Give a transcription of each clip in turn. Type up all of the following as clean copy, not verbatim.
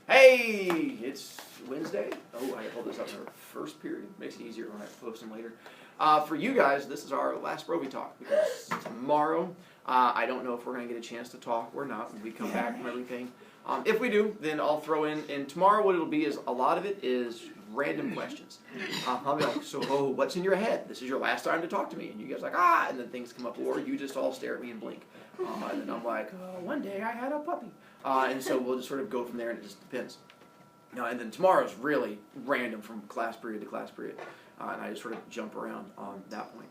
Hey, it's Wednesday. Oh, I hold this up in our first period. Makes it easier when I post them later. For you guys, this is our last BroviTalk because tomorrow, I don't know if we're going to get a chance to talk or not when we come back from everything. If we do, then I'll throw in, and tomorrow what it'll be is a lot of it is random questions. I'll be like, so what's in your head? This is your last time to talk to me. And you guys are like, and then things come up, or you just all stare at me and blink. And then I'm like, one day I had a puppy. And so we'll just sort of go from there, and it just depends. And then tomorrow's really random from class period to class period. And I just sort of jump around on that point.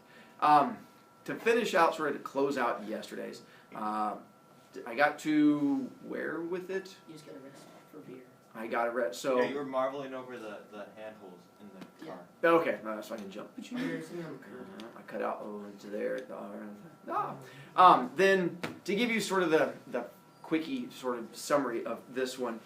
To finish out, sort of to close out yesterday's, I got to where with it? You just got arrested for beer. I got arrested. So yeah, you were marveling over the handholds in the car. Yeah. Okay, so I can jump. I cut out into there. Then to give you sort of the quickie sort of summary of this one.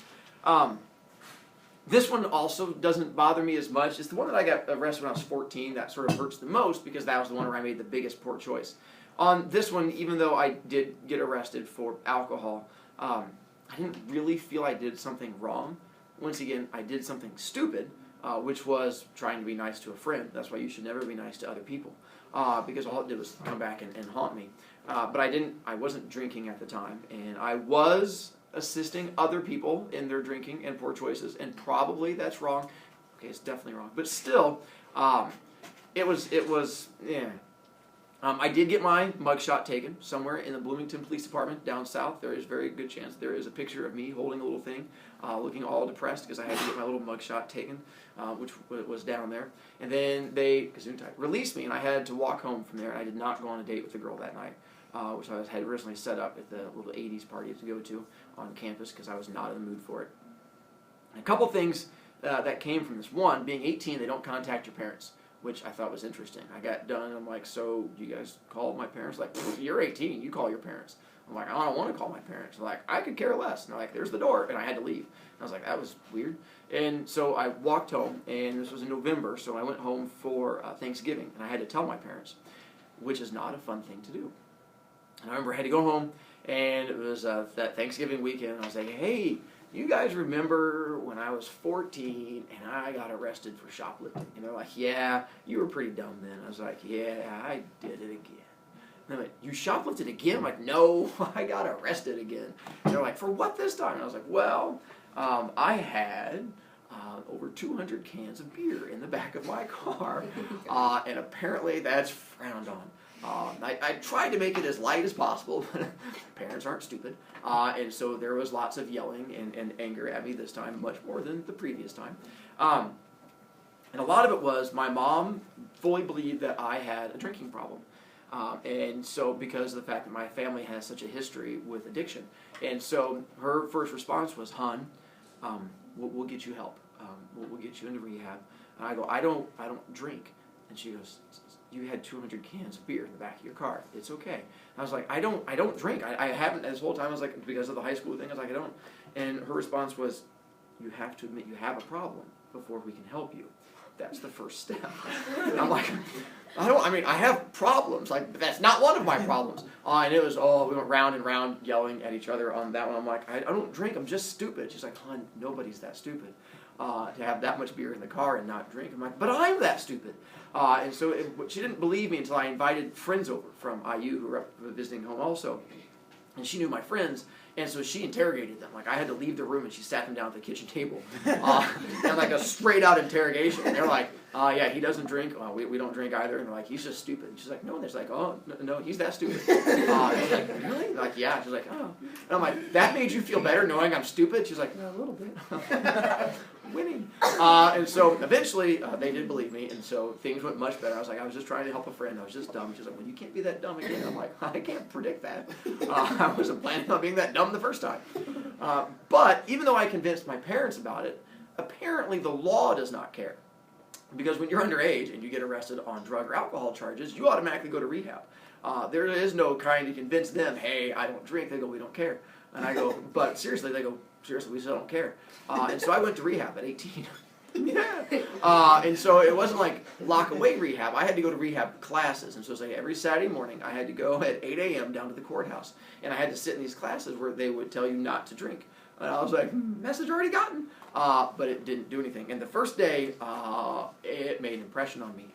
This one also doesn't bother me as much. It's the one that I got arrested when I was 14 that sort of hurts the most because that was the one where I made the biggest poor choice. On this one, even though I did get arrested for alcohol, I didn't really feel I did something wrong. Once again, I did something stupid, which was trying to be nice to a friend. That's why you should never be nice to other people, because all it did was come back and haunt me. But I wasn't drinking at the time, and I was assisting other people in their drinking and poor choices, and probably that's wrong. Okay, it's definitely wrong, but still, it was. I did get my mugshot taken somewhere in the Bloomington Police Department down south. There is a very good chance there is a picture of me holding a little thing, looking all depressed because I had to get my little mugshot taken, which was down there. And then they released me, and I had to walk home from there. And I did not go on a date with the girl that night, which I had originally set up at the little 80s party to go to on campus because I was not in the mood for it. And a couple things that came from this. One, being 18, they don't contact your parents, which I thought was interesting. I got done, and I'm like, so you guys call my parents? Like, you're 18, you call your parents. I'm like, I don't want to call my parents. They're like, I could care less. And they're like, there's the door, and I had to leave. And I was like, that was weird. And so I walked home, and this was in November, so I went home for Thanksgiving, and I had to tell my parents, which is not a fun thing to do. And I remember I had to go home, and it was that Thanksgiving weekend, and I was like, hey, you guys remember when I was 14 and I got arrested for shoplifting? And they're like, yeah, you were pretty dumb then. I was like, yeah, I did it again. And they're like, you shoplifted again? I'm like, no, I got arrested again. And they're like, for what this time? And I was like, well, I had over 200 cans of beer in the back of my car, and apparently that's frowned on. I tried to make it as light as possible. Parents aren't stupid. And so there was lots of yelling and anger at me this time, much more than the previous time. And a lot of it was my mom fully believed that I had a drinking problem. And so because of the fact that my family has such a history with addiction. And so her first response was, hon, we'll get you help. We'll get you into rehab. And I go, I don't drink. And she goes, you had 200 cans of beer in the back of your car. It's okay. And I was like, I don't drink. I haven't this whole time. I was like, because of the high school thing, I was like, I don't. And her response was, you have to admit you have a problem before we can help you. That's the first step. And I'm like, I have problems. Like, that's not one of my problems. And it was, we went round and round yelling at each other on that one. I'm like, I don't drink. I'm just stupid. She's like, hon, nobody's that stupid. To have that much beer in the car and not drink. I'm like, but I'm that stupid. And so she didn't believe me until I invited friends over from IU who were visiting home also. And she knew my friends, and so she interrogated them. Like, I had to leave the room, and she sat them down at the kitchen table. And like a straight-out interrogation. And they're like, yeah, he doesn't drink. We don't drink either. And they're like, he's just stupid. And she's like, no. And they're like, oh, no, he's that stupid. And I was like, really? They're like, yeah. She's like, oh. And I'm like, that made you feel better knowing I'm stupid? She's like, yeah, a little bit. Winning. And so eventually they did believe me, and so things went much better. I was like, I was just trying to help a friend. I was just dumb. She's like, well, you can't be that dumb again. I'm like, I can't predict that. I wasn't planning on being that dumb the first time. But even though I convinced my parents about it, apparently the law does not care. Because when you're underage and you get arrested on drug or alcohol charges, you automatically go to rehab. There is no trying to convince them, hey, I don't drink. They go, we don't care. And I go, but seriously, they go, seriously, we still don't care. And so I went to rehab at 18. Yeah. And so it wasn't like lock away rehab. I had to go to rehab classes. And so it's like every Saturday morning I had to go at 8 a.m. down to the courthouse. And I had to sit in these classes where they would tell you not to drink. And I was like, message already gotten. But it didn't do anything. And the first day, it made an impression on me.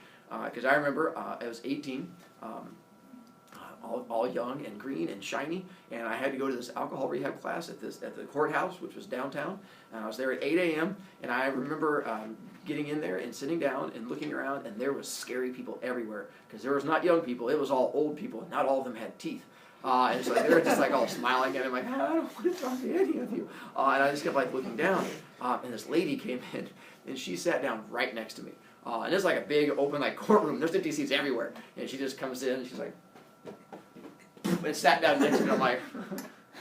Because I remember I was 18, all young and green and shiny, and I had to go to this alcohol rehab class at the courthouse, which was downtown. And I was there at 8 a.m., and I remember getting in there and sitting down and looking around, and there was scary people everywhere. Because there was not young people, it was all old people, and not all of them had teeth. And so they were just like all smiling at him, like, I don't want to talk to any of you. And I just kept like looking down, and this lady came in, and she sat down right next to me. And it's like a big open like courtroom. There's empty seats everywhere, and she just comes in, and she's like, and sat down next to me. I'm like,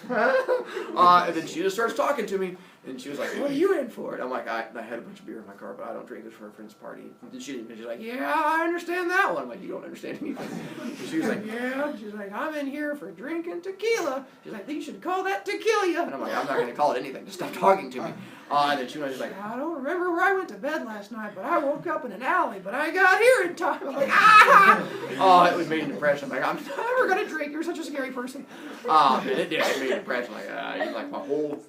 and then she just starts talking to me, and she was like, "What are you in for?" And I'm like, I had a bunch of beer in my car, but I don't drink. It for a friend's party. And she's like, "Yeah, I understand that one." I'm like, "You don't understand anything." And she was like, "Yeah." She's like, "I'm in here for drinking tequila." She's like, "You should call that tequila." And I'm like, "I'm not going to call it anything. Just stop talking to me." And then she was like, "I don't remember where I went to bed last night, but I woke up in an alley, but I got here in time." I'm like, ah! It would make an impression. I'm like, "I'm never going to drink. You're such a scary person." And it did. It made an impression. Like my whole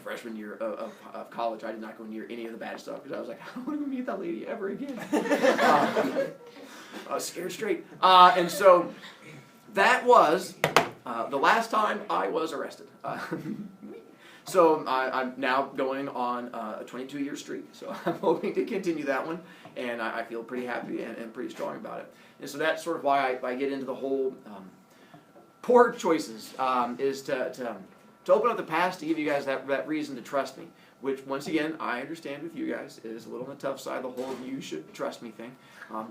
freshman year of college, I did not go near any of the bad stuff because I was like, I don't want to meet that lady ever again. I was scared straight. And so that was the last time I was arrested. So I'm now going on a 22-year streak, so I'm hoping to continue that one, and I feel pretty happy and pretty strong about it. And so that's sort of why I get into the whole poor choices, is to open up the past, to give you guys that reason to trust me, which, once again, I understand with you guys is a little on the tough side, the whole you should trust me thing,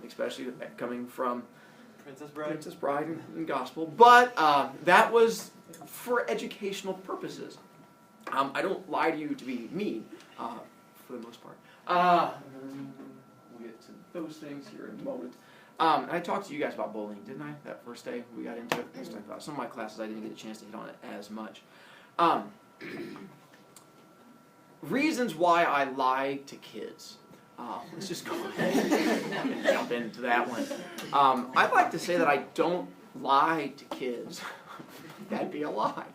especially coming from Princess Bride and Gospel. But that was for educational purposes. I don't lie to you to be mean, for the most part. We'll get to those things here in a moment. I talked to you guys about bullying, didn't I? That first day we got into it. Some of my classes I didn't get a chance to hit on it as much. Reasons why I lie to kids. Let's just go ahead and jump into that one. I'd like to say that I don't lie to kids. That'd be a lie.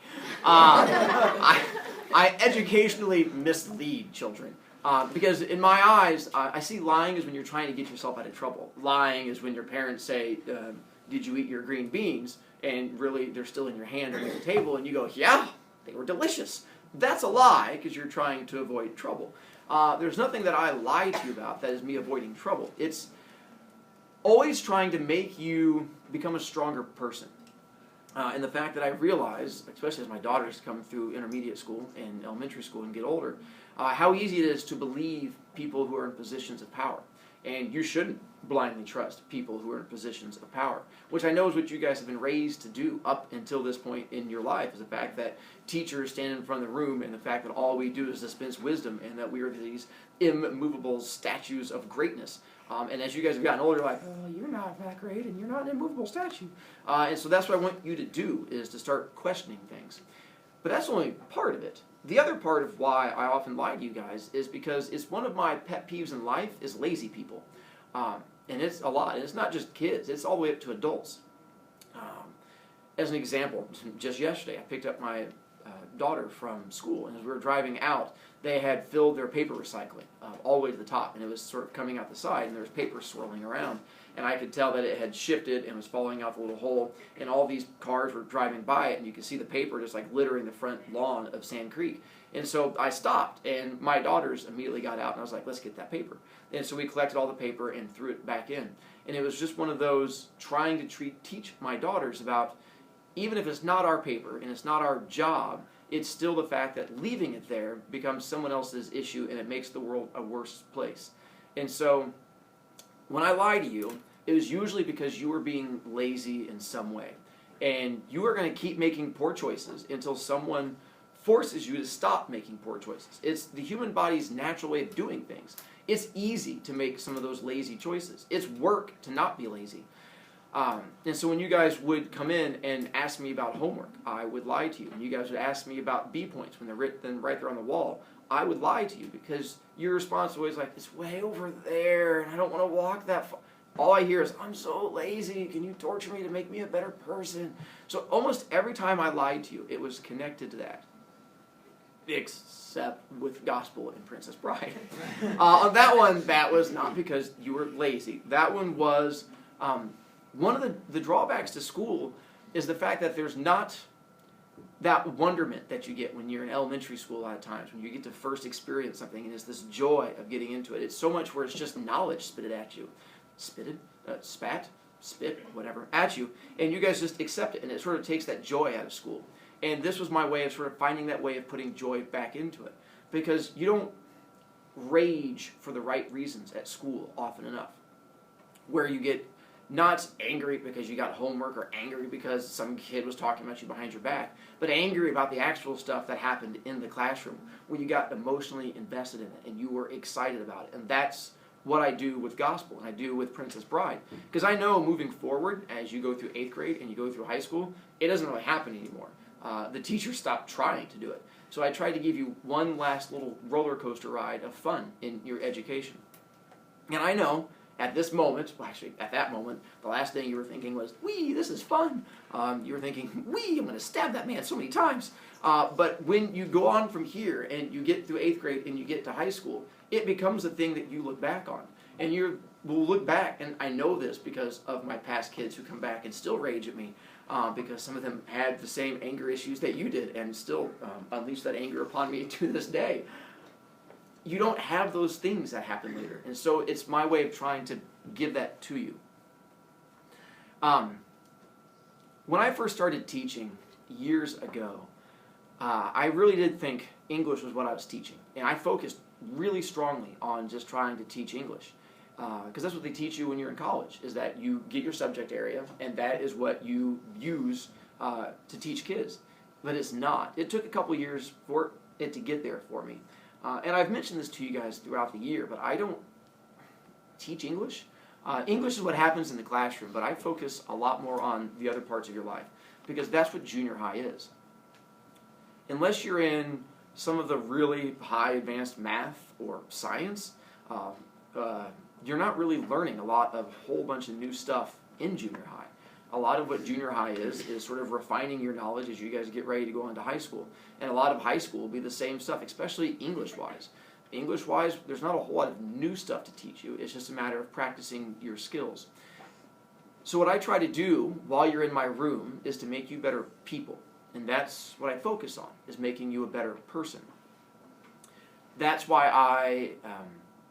I educationally mislead children. Because in my eyes, I see lying as when you're trying to get yourself out of trouble. Lying is when your parents say, "Did you eat your green beans?" And really, they're still in your hand under the table, and you go, "Yeah, they were delicious." That's a lie because you're trying to avoid trouble. There's nothing that I lie to you about that is me avoiding trouble. It's always trying to make you become a stronger person. And the fact that I realize, especially as my daughters come through intermediate school and elementary school and get older, how easy it is to believe people who are in positions of power. And you shouldn't blindly trust people who are in positions of power, which I know is what you guys have been raised to do up until this point in your life, is the fact that teachers stand in front of the room and the fact that all we do is dispense wisdom and that we are these immovable statues of greatness. And as you guys have gotten older, you're like, "Oh, you're not that great, and you're not an immovable statue." And so that's what I want you to do, is to start questioning things. But that's only part of it. The other part of why I often lie to you guys is because it's one of my pet peeves in life is lazy people. And it's a lot. And it's not just kids. It's all the way up to adults. As an example, just yesterday, I picked up my daughter from school, and as we were driving out, they had filled their paper recycling all the way to the top, and it was sort of coming out the side, and there was paper swirling around, and I could tell that it had shifted and was falling out the little hole, and all these cars were driving by it, and you could see the paper just like littering the front lawn of Sand Creek. And so I stopped, and my daughters immediately got out, and I was like, "Let's get that paper." And so we collected all the paper and threw it back in. And it was just one of those trying to teach my daughters about, even if it's not our paper and it's not our job, it's still the fact that leaving it there becomes someone else's issue, and it makes the world a worse place. And so when I lie to you, it was usually because you were being lazy in some way. And you are going to keep making poor choices until someone forces you to stop making poor choices. It's the human body's natural way of doing things. It's easy to make some of those lazy choices. It's work to not be lazy. And so when you guys would come in and ask me about homework, I would lie to you. And you guys would ask me about B points when they're written right there on the wall, I would lie to you because your response was always like, "It's way over there, and I don't want to walk that far." All I hear is, "I'm so lazy. Can you torture me to make me a better person?" So almost every time I lied to you, it was connected to that. except with Gospel and Princess Bride. On that one, that was not because you were lazy. That one was, one of the drawbacks to school is the fact that there's not that wonderment that you get when you're in elementary school a lot of times, when you get to first experience something, and it's this joy of getting into it. It's so much where it's just knowledge spitted at you. Spit, whatever, at you, and you guys just accept it, and it sort of takes that joy out of school. And this was my way of sort of finding that way of putting joy back into it. Because you don't rage for the right reasons at school often enough. Where you get not angry because you got homework or angry because some kid was talking about you behind your back, but angry about the actual stuff that happened in the classroom, where you got emotionally invested in it and you were excited about it. And that's what I do with Gospel and I do with Princess Bride. Because I know moving forward, as you go through 8th grade and you go through high school, it doesn't really happen anymore. The teachers stopped trying to do it. So I tried to give you one last little roller coaster ride of fun in your education. And I know at this moment, well actually at that moment, the last thing you were thinking was, wee, this is fun. You were thinking, wee, I'm going to stab that man so many times. But when you go on from here and you get through 8th grade and you get to high school, it becomes a thing that you look back on. And you will look back, and I know this because of my past kids who come back and still rage at me, because some of them had the same anger issues that you did and still unleash that anger upon me to this day. You don't have those things that happen later. And so it's my way of trying to give that to you. When I first started teaching years ago, I really did think English was what I was teaching. And I focused really strongly on just trying to teach English. Because that's what they teach you when you're in college, is that you get your subject area, and that is what you use to teach kids. But it's not. It took a couple years for it to get there for me. And I've mentioned this to you guys throughout the year, but I don't teach English. English is what happens in the classroom, but I focus a lot more on the other parts of your life, because that's what junior high is. Unless you're in some of the really high advanced math or science, you're not really learning a lot of a whole bunch of new stuff in junior high. A lot of what junior high is sort of refining your knowledge as you guys get ready to go into high school. And a lot of high school will be the same stuff, especially English-wise. English-wise, there's not a whole lot of new stuff to teach you. It's just a matter of practicing your skills. So what I try to do while you're in my room is to make you better people. And that's what I focus on, is making you a better person. That's why I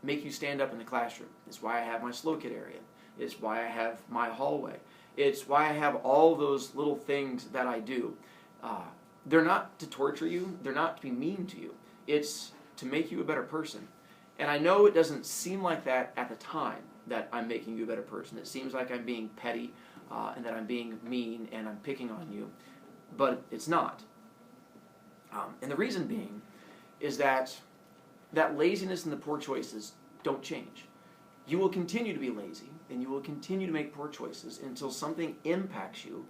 make you stand up in the classroom. It's why I have my slow kid area. It's why I have my hallway. It's why I have all those little things that I do. They're not to torture you. They're not to be mean to you. It's to make you a better person. And I know it doesn't seem like that at the time that I'm making you a better person. It seems like I'm being petty and that I'm being mean and I'm picking on you. But it's not. And the reason being is that laziness and the poor choices don't change. You will continue to be lazy, and you will continue to make poor choices until something impacts you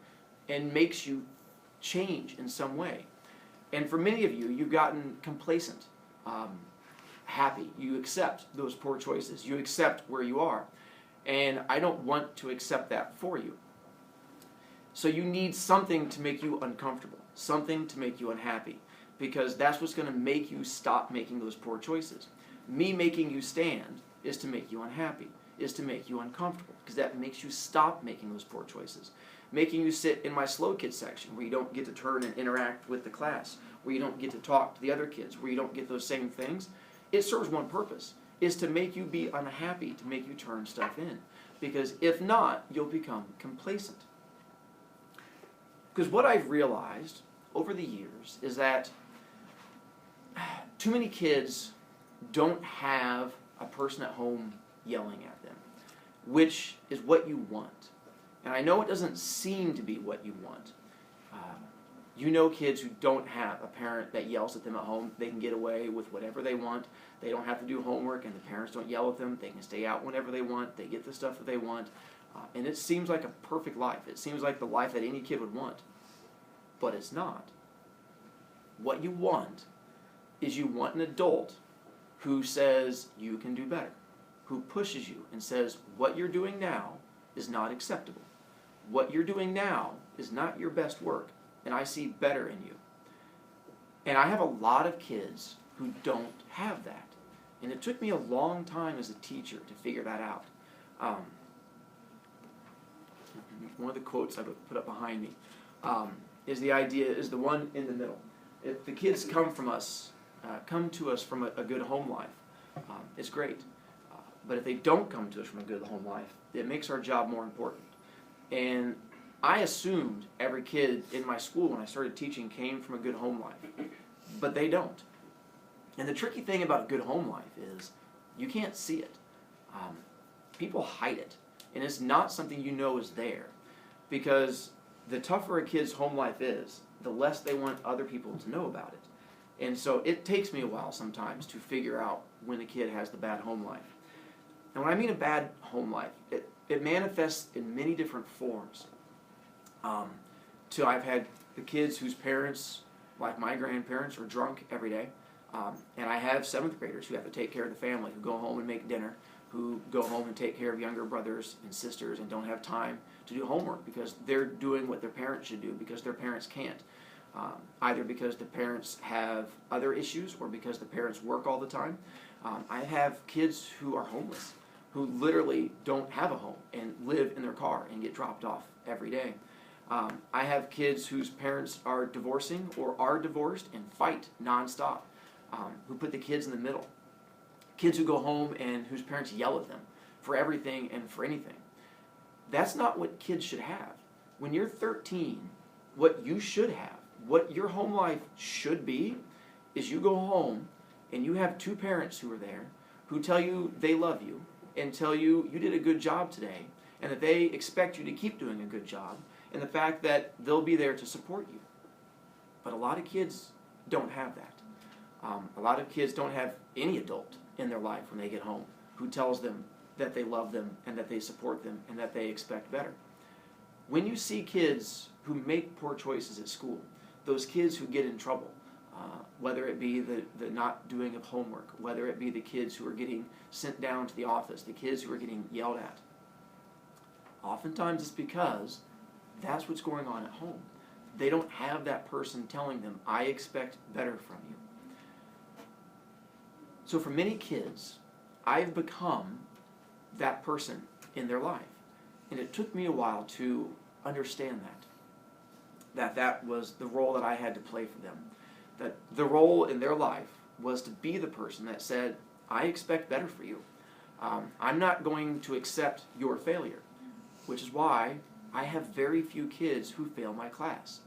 and makes you change in some way. And for many of you, you've gotten complacent, happy. You accept those poor choices. You accept where you are. And I don't want to accept that for you. So you need something to make you uncomfortable, something to make you unhappy, because that's what's going to make you stop making those poor choices. Me making you stand is to make you unhappy, is to make you uncomfortable, because that makes you stop making those poor choices. Making you sit in my slow kids section, where you don't get to turn and interact with the class, where you don't get to talk to the other kids, where you don't get those same things, it serves one purpose, is to make you be unhappy, to make you turn stuff in. Because if not, you'll become complacent. Because what I've realized over the years is that too many kids don't have a person at home yelling at them, which is what you want. And I know it doesn't seem to be what you want. You know kids who don't have a parent that yells at them at home. They can get away with whatever they want. They don't have to do homework, and the parents don't yell at them. They can stay out whenever they want. They get the stuff that they want. And it seems like a perfect life. It seems like the life that any kid would want. But it's not. What you want is you want an adult who says you can do better, who pushes you and says what you're doing now is not acceptable. What you're doing now is not your best work, and I see better in you. And I have a lot of kids who don't have that. And it took me a long time as a teacher to figure that out. One of the quotes I put up behind me is the one in the middle. If the kids come to us from a good home life, it's great. But if they don't come to us from a good home life, it makes our job more important. And I assumed every kid in my school when I started teaching came from a good home life, but they don't. And the tricky thing about a good home life is you can't see it. People hide it, and it's not something you know is there, because the tougher a kid's home life is, the less they want other people to know about it. And so it takes me a while sometimes to figure out when a kid has the bad home life. And when I mean a bad home life, it manifests in many different forms. I've had the kids whose parents, like my grandparents, are drunk every day. And I have 7th graders who have to take care of the family, who go home and make dinner, who go home and take care of younger brothers and sisters and don't have time to do homework because they're doing what their parents should do because their parents can't. Either because the parents have other issues or because the parents work all the time. I have kids who are homeless, who literally don't have a home and live in their car and get dropped off every day. I have kids whose parents are divorcing or are divorced and fight nonstop, who put the kids in the middle. Kids who go home and whose parents yell at them for everything and for anything. That's not what kids should have. When you're 13, what you should have, what your home life should be, is you go home and you have 2 parents who are there who tell you they love you and tell you you did a good job today and that they expect you to keep doing a good job and the fact that they'll be there to support you. But a lot of kids don't have that. A lot of kids don't have any adult in their life when they get home who tells them that they love them and that they support them and that they expect better. When you see kids who make poor choices at school, those kids who get in trouble, whether it be the not doing of homework, whether it be the kids who are getting sent down to the office, the kids who are getting yelled at, oftentimes it's because that's what's going on at home. They don't have that person telling them, I expect better from you. So for many kids, I've become that person in their life. And it took me a while to understand that was the role that I had to play for them. That the role in their life was to be the person that said, I expect better for you. I'm not going to accept your failure, which is why I have very few kids who fail my class,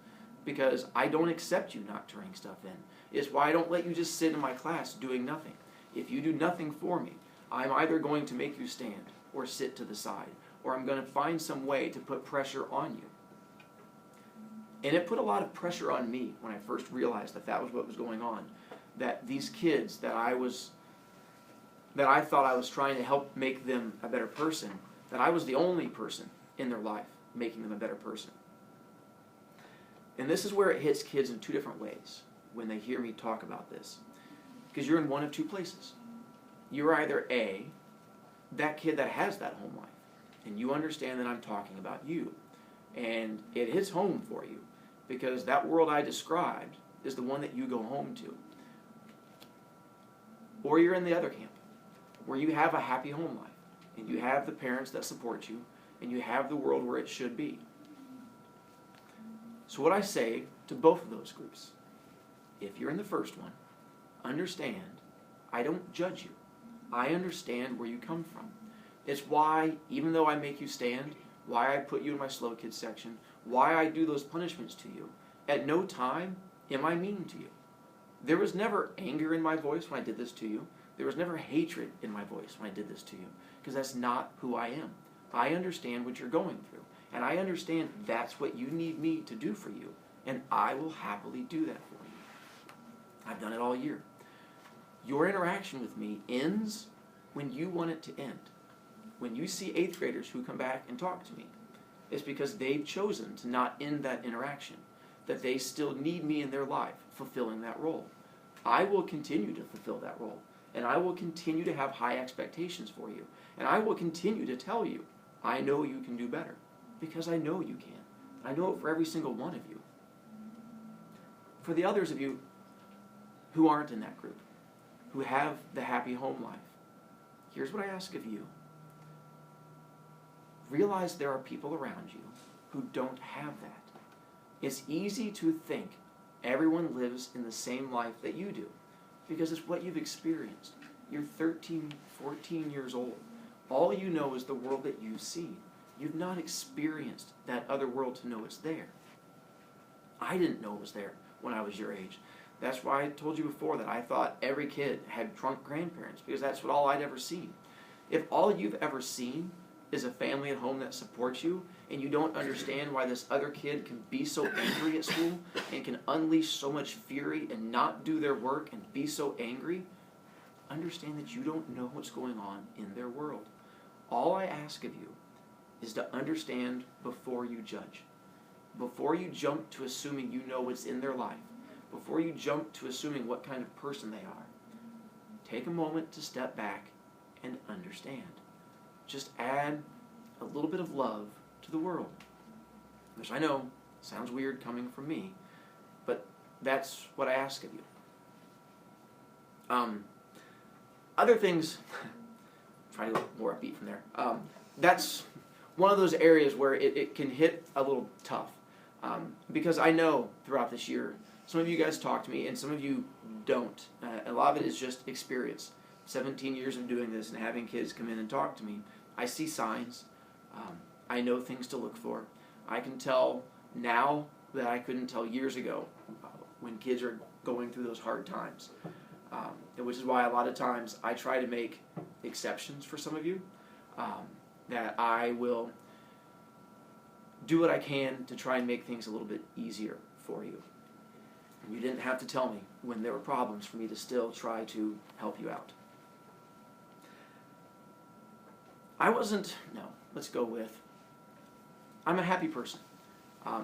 because I don't accept you not turning stuff in. It's why I don't let you just sit in my class doing nothing. If you do nothing for me, I'm either going to make you stand or sit to the side, or I'm going to find some way to put pressure on you. And it put a lot of pressure on me when I first realized that was what was going on. That these kids that I thought I was trying to help make them a better person, that I was the only person in their life making them a better person. And this is where it hits kids in 2 different ways when they hear me talk about this. Because you're in one of 2 places. You're either A, that kid that has that home life, and you understand that I'm talking about you, and it hits home for you, because that world I described is the one that you go home to. Or you're in the other camp, where you have a happy home life, and you have the parents that support you, and you have the world where it should be. So what I say to both of those groups, if you're in the first one, understand, I don't judge you. I understand where you come from. It's why, even though I make you stand, why I put you in my slow kids section, why I do those punishments to you, at no time am I mean to you. There was never anger in my voice when I did this to you. There was never hatred in my voice when I did this to you, because that's not who I am. I understand what you're going through, and I understand that's what you need me to do for you, and I will happily do that for you. I've done it all year. Your interaction with me ends when you want it to end. When you see 8th graders who come back and talk to me, it's because they've chosen to not end that interaction, that they still need me in their life fulfilling that role. I will continue to fulfill that role, and I will continue to have high expectations for you, and I will continue to tell you, I know you can do better, because I know you can. I know it for every single one of you. For the others of you who aren't in that group, who have the happy home life. Here's what I ask of you. Realize there are people around you who don't have that. It's easy to think everyone lives in the same life that you do because it's what you've experienced. You're 13, 14 years old. All you know is the world that you've seen. You've not experienced that other world to know it's there. I didn't know it was there when I was your age. That's why I told you before that I thought every kid had drunk grandparents because that's all I'd ever seen. If all you've ever seen is a family at home that supports you and you don't understand why this other kid can be so angry at school and can unleash so much fury and not do their work and be so angry, understand that you don't know what's going on in their world. All I ask of you is to understand before you judge. Before you jump to assuming you know what's in their life, before you jump to assuming what kind of person they are, take a moment to step back and understand. Just add a little bit of love to the world. Which I know sounds weird coming from me, but that's what I ask of you. Other things, try to get more upbeat from there. That's one of those areas where it can hit a little tough. Because I know throughout this year, some of you guys talk to me and some of you don't. A lot of it is just experience. 17 years of doing this and having kids come in and talk to me, I see signs. I know things to look for. I can tell now that I couldn't tell years ago when kids are going through those hard times. Which is why a lot of times I try to make exceptions for some of you. That I will do what I can to try and make things a little bit easier for you. And you didn't have to tell me when there were problems for me to still try to help you out. I'm a happy person.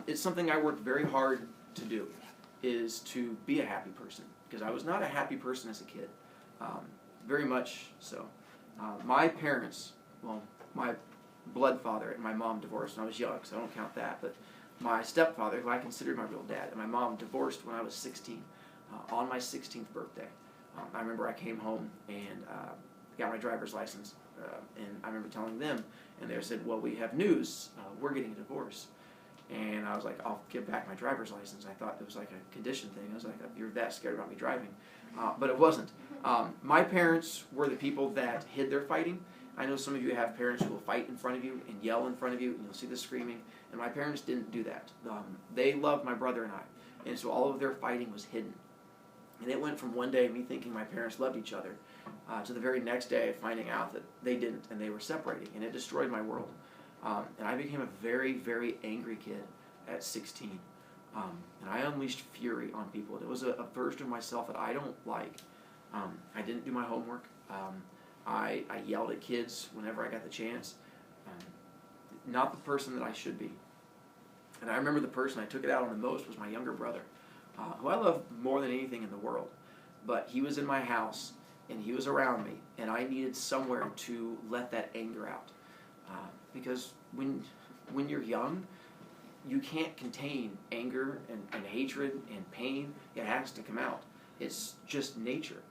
It's something I worked very hard to do, is to be a happy person, because I was not a happy person as a kid, very much so. My parents, well, my blood father and my mom divorced when I was young, so I don't count that, but my stepfather, who I considered my real dad, and my mom divorced when I was 16, on my 16th birthday. I remember I came home and got my driver's license, and I remember telling them, and they said, well, we have news, we're getting a divorce. And I was like, I'll give back my driver's license. I thought it was like a condition thing. I was like, you're that scared about me driving. But it wasn't. My parents were the people that hid their fighting. I know some of you have parents who will fight in front of you and yell in front of you, and you'll see the screaming. And my parents didn't do that. They loved my brother and I. And so all of their fighting was hidden. And it went from one day me thinking my parents loved each other to the very next day finding out that they didn't and they were separating. And it destroyed my world. And I became a very, very angry kid at 16. And I unleashed fury on people. It was a version of myself that I don't like. I didn't do my homework. I yelled at kids whenever I got the chance. Not the person that I should be. And I remember the person I took it out on the most was my younger brother, who I love more than anything in the world. But he was in my house, and he was around me, and I needed somewhere to let that anger out. Because when you're young, you can't contain anger and hatred and pain. It has to come out. It's just nature.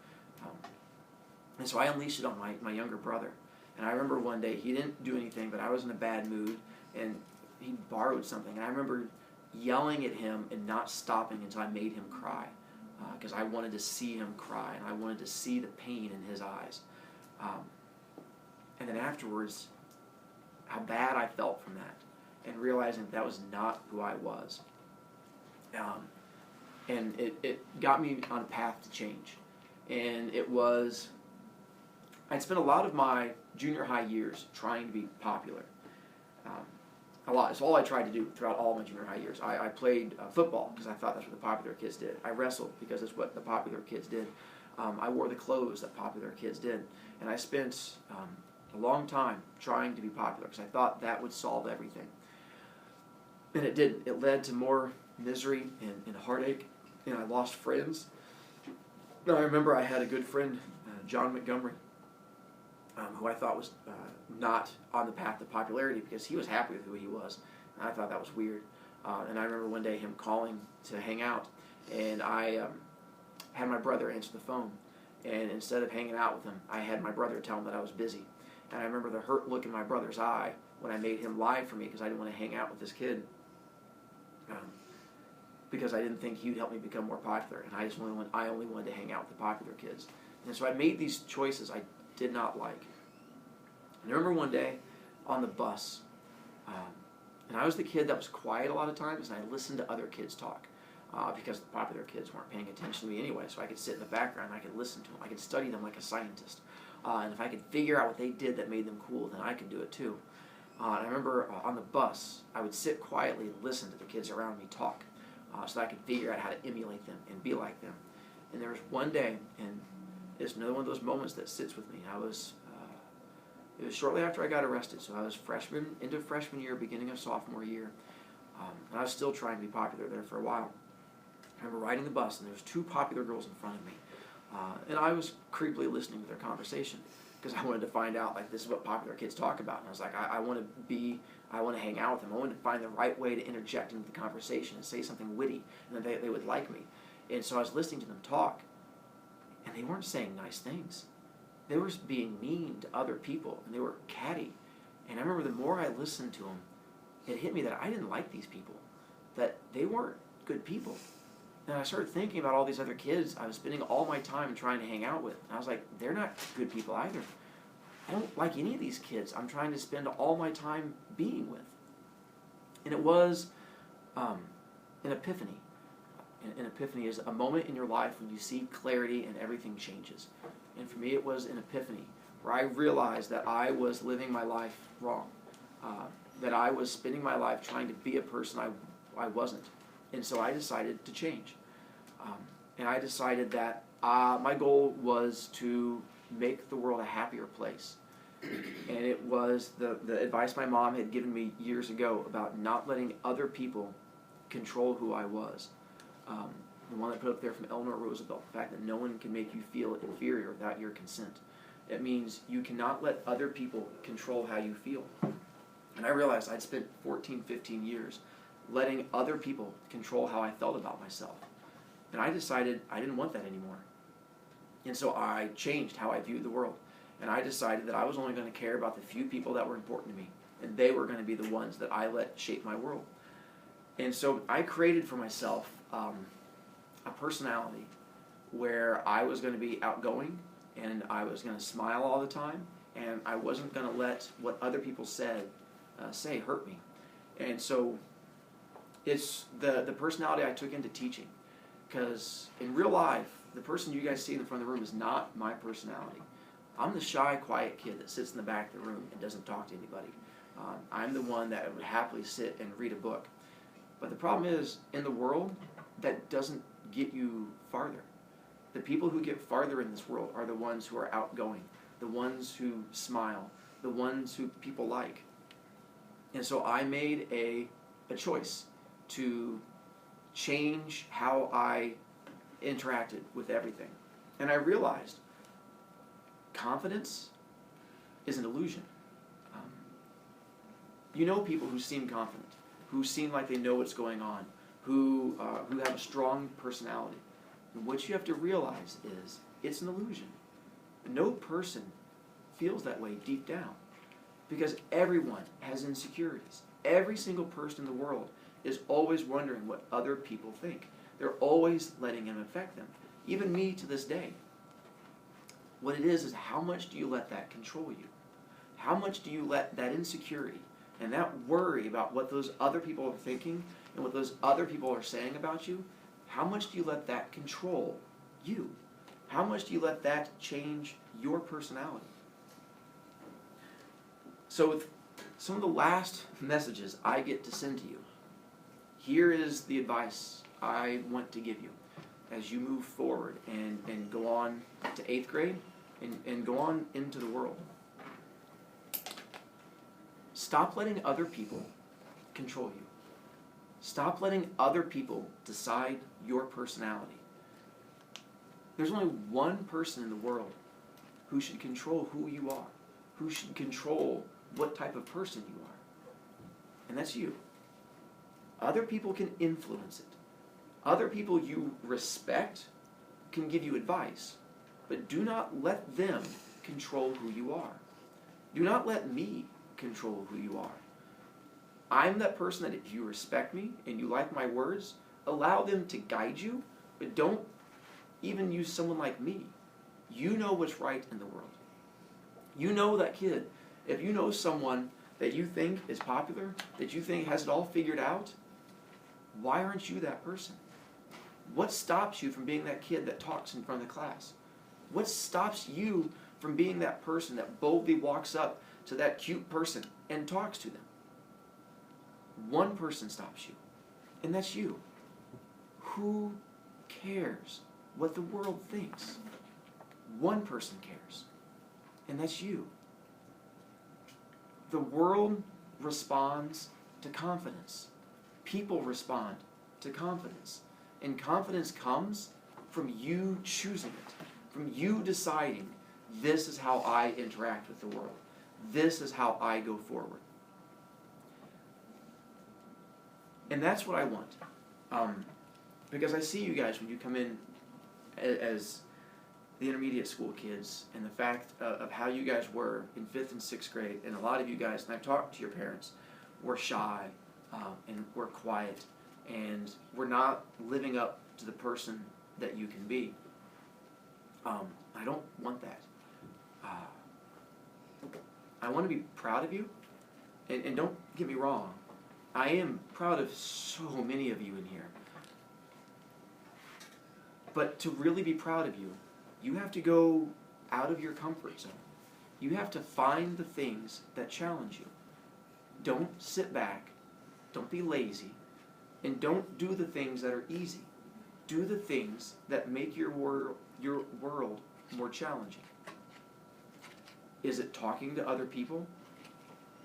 And so I unleashed it on my younger brother. And I remember one day, he didn't do anything, but I was in a bad mood, and he borrowed something. And I remember yelling at him and not stopping until I made him cry. Because I wanted to see him cry, and I wanted to see the pain in his eyes. And then afterwards, how bad I felt from that, and realizing that was not who I was. And it got me on a path to change. And it was, I'd spent a lot of my junior high years trying to be popular. A lot. It's all I tried to do throughout all my junior high years. I played football because I thought that's what the popular kids did. I wrestled because it's what the popular kids did. I wore the clothes that popular kids did. And I spent a long time trying to be popular because I thought that would solve everything. And it didn't. It led to more misery and heartache, and I lost friends. And I remember I had a good friend, John Montgomery, who I thought was not on the path to popularity because he was happy with who he was. And I thought that was weird. And I remember one day him calling to hang out, and I had my brother answer the phone. And instead of hanging out with him, I had my brother tell him that I was busy. And I remember the hurt look in my brother's eye when I made him lie for me because I didn't want to hang out with this kid. Because I didn't think he would help me become more popular. And I only wanted to hang out with the popular kids. And so I made these choices I did not like. And I remember one day on the bus, and I was the kid that was quiet a lot of times, and I listened to other kids talk. Because the popular kids weren't paying attention to me anyway, so I could sit in the background, and I could listen to them, I could study them like a scientist. And if I could figure out what they did that made them cool, then I could do it too. And I remember on the bus, I would sit quietly and listen to the kids around me talk, so that I could figure out how to emulate them and be like them. And there was one day, and it's another one of those moments that sits with me. It was shortly after I got arrested, so I was into freshman year, beginning of sophomore year, and I was still trying to be popular there for a while. I remember riding the bus, and there was two popular girls in front of me, and I was creepily listening to their conversation because I wanted to find out, like, this is what popular kids talk about. And I was like, I want to hang out with them. I wanted to find the right way to interject into the conversation and say something witty, and that they would like me. And so I was listening to them talk, and they weren't saying nice things. They were being mean to other people, and they were catty. And I remember the more I listened to them, it hit me that I didn't like these people, that they weren't good people. And I started thinking about all these other kids I was spending all my time trying to hang out with. And I was like, they're not good people either. I don't like any of these kids I'm trying to spend all my time being with. And it was an epiphany. An epiphany is a moment in your life when you see clarity and everything changes. And for me, it was an epiphany where I realized that I was living my life wrong, that I was spending my life trying to be a person I wasn't. And so I decided to change. And I decided that my goal was to make the world a happier place. And it was the advice my mom had given me years ago about not letting other people control who I was. The one I put up there from Eleanor Roosevelt, the fact that no one can make you feel inferior without your consent. It means you cannot let other people control how you feel. And I realized I'd spent 14, 15 years letting other people control how I felt about myself. And I decided I didn't want that anymore. And so I changed how I viewed the world. And I decided that I was only going to care about the few people that were important to me. And they were going to be the ones that I let shape my world. And so I created for myself a personality where I was going to be outgoing, and I was going to smile all the time, and I wasn't going to let what other people say hurt me. And so it's the personality I took into teaching, because in real life, the person you guys see in the front of the room is not my personality. I'm the shy, quiet kid that sits in the back of the room and doesn't talk to anybody. I'm the one that would happily sit and read a book. But the problem is, in the world, that doesn't get you farther. The people who get farther in this world are the ones who are outgoing, the ones who smile, the ones who people like. And so I made a choice to change how I interacted with everything. And I realized confidence is an illusion. You know people who seem confident, who seem like they know what's going on, who have a strong personality. And what you have to realize is it's an illusion. No person feels that way deep down, because everyone has insecurities. Every single person in the world is always wondering what other people think. They're always letting them affect them. Even me to this day. What it is how much do you let that control you? How much do you let that insecurity and that worry about what those other people are thinking and what those other people are saying about you, how much do you let that control you? How much do you let that change your personality? So with some of the last messages I get to send to you, here is the advice I want to give you as you move forward and go on to 8th grade and go on into the world. Stop letting other people control you. Stop letting other people decide your personality. There's only one person in the world who should control who you are, who should control what type of person you are, and that's you. Other people can influence it. Other people you respect can give you advice, but do not let them control who you are. Do not let me control who you are. I'm that person that if you respect me and you like my words, allow them to guide you, but don't even use someone like me. You know what's right in the world. You know that kid. If you know someone that you think is popular, that you think has it all figured out, why aren't you that person? What stops you from being that kid that talks in front of the class? What stops you from being that person that boldly walks up to that cute person and talks to them? One person stops you, and that's you. Who cares what the world thinks? One person cares, and that's you. The world responds to confidence. People respond to confidence. And confidence comes from you choosing it, from you deciding, this is how I interact with the world. This is how I go forward. And that's what I want. Because I see you guys when you come in as the intermediate school kids, and the fact of how you guys were in 5th and 6th grade, and a lot of you guys, and I've talked to your parents, were shy, and were quiet, and were not living up to the person that you can be. I don't want that. I want to be proud of you, and don't get me wrong, I am proud of so many of you in here. But to really be proud of you, you have to go out of your comfort zone. You have to find the things that challenge you. Don't sit back, don't be lazy, and don't do the things that are easy. Do the things that make your world more challenging. Is it talking to other people?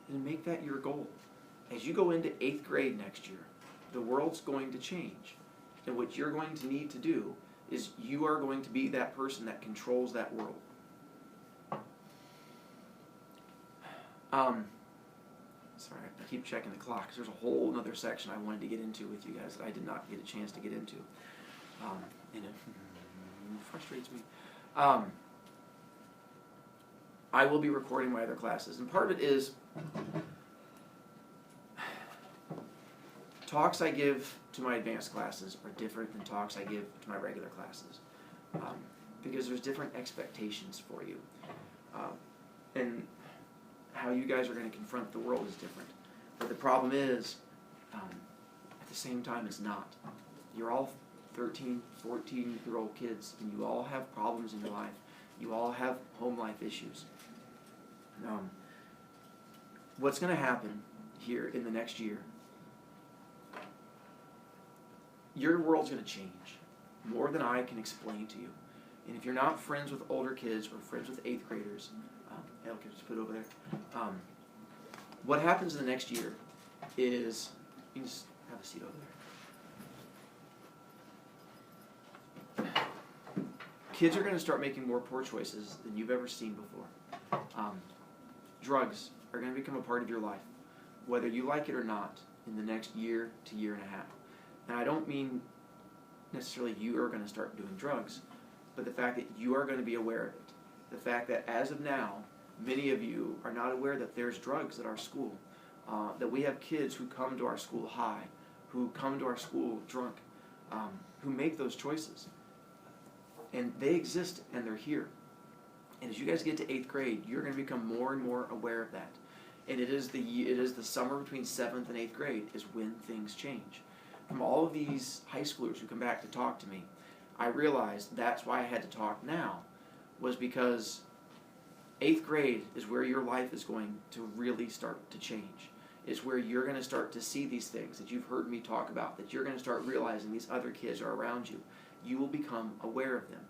Then make that your goal. As you go into 8th grade next year, the world's going to change. And what you're going to need to do is you are going to be that person that controls that world. Sorry, I keep checking the clock because there's a whole other section I wanted to get into with you guys that I did not get a chance to get into. And it frustrates me. I will be recording my other classes, and part of it is talks I give to my advanced classes are different than talks I give to my regular classes, because there's different expectations for you, and how you guys are going to confront the world is different. But the problem is, at the same time, it's not. You're all 13, 14-year-old kids, and you all have problems in your life. You all have home life issues. What's going to happen here in the next year, your world's going to change more than I can explain to you. And if you're not friends with older kids or friends with 8th graders, can just put it over there. What happens in the next year is, you can just have a seat over there. Kids are going to start making more poor choices than you've ever seen before. Drugs are going to become a part of your life, whether you like it or not, in the next year to year and a half. And I don't mean necessarily you are going to start doing drugs, but the fact that you are going to be aware of it. The fact that as of now, many of you are not aware that there's drugs at our school, that we have kids who come to our school high, who come to our school drunk, who make those choices. And they exist, and they're here. And as you guys get to 8th grade, you're going to become more and more aware of that. And it is the summer between 7th and 8th grade is when things change. From all of these high schoolers who come back to talk to me, I realized that's why I had to talk now, was because 8th grade is where your life is going to really start to change. It's where you're going to start to see these things that you've heard me talk about, that you're going to start realizing these other kids are around you. You will become aware of them.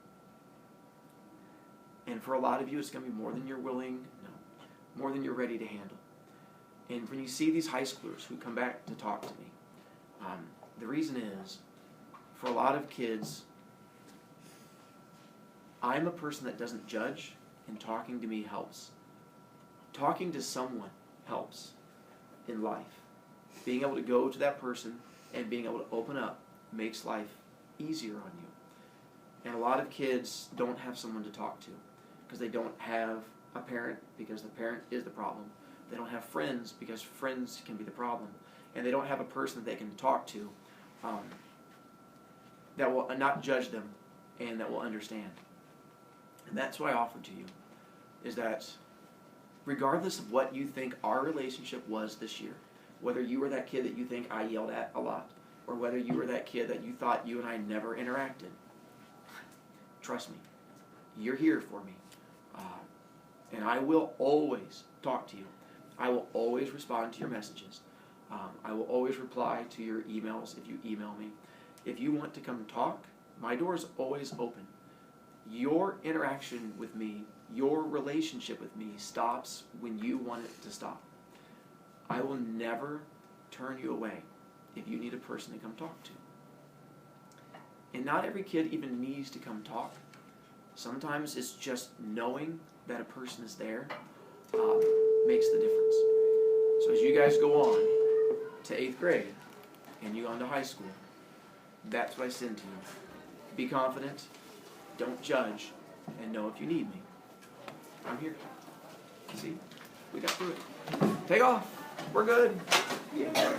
And for a lot of you, it's going to be more than you're willing, more than you're ready to handle. And when you see these high schoolers who come back to talk to me, the reason is, for a lot of kids, I'm a person that doesn't judge, and talking to me helps. Talking to someone helps in life. Being able to go to that person and being able to open up makes life easier on you. And a lot of kids don't have someone to talk to because they don't have a parent, because the parent is the problem. They don't have friends because friends can be the problem. And they don't have a person that they can talk to that will not judge them and that will understand. And that's what I offer to you, is that regardless of what you think our relationship was this year, whether you were that kid that you think I yelled at a lot, or whether you were that kid that you thought you and I never interacted, trust me, you're here for me. And I will always talk to you. I will always respond to your messages. I will always reply to your emails if you email me. If you want to come talk, my door is always open. Your interaction with me, your relationship with me stops when you want it to stop. I will never turn you away if you need a person to come talk to. And not every kid even needs to come talk. Sometimes it's just knowing that a person is there makes the difference. So as you guys go on to 8th grade and you go on to high school, that's what I send to you. Be confident, don't judge, and know if you need me. I'm here. See? We got through it. Take off. We're good. Yeah.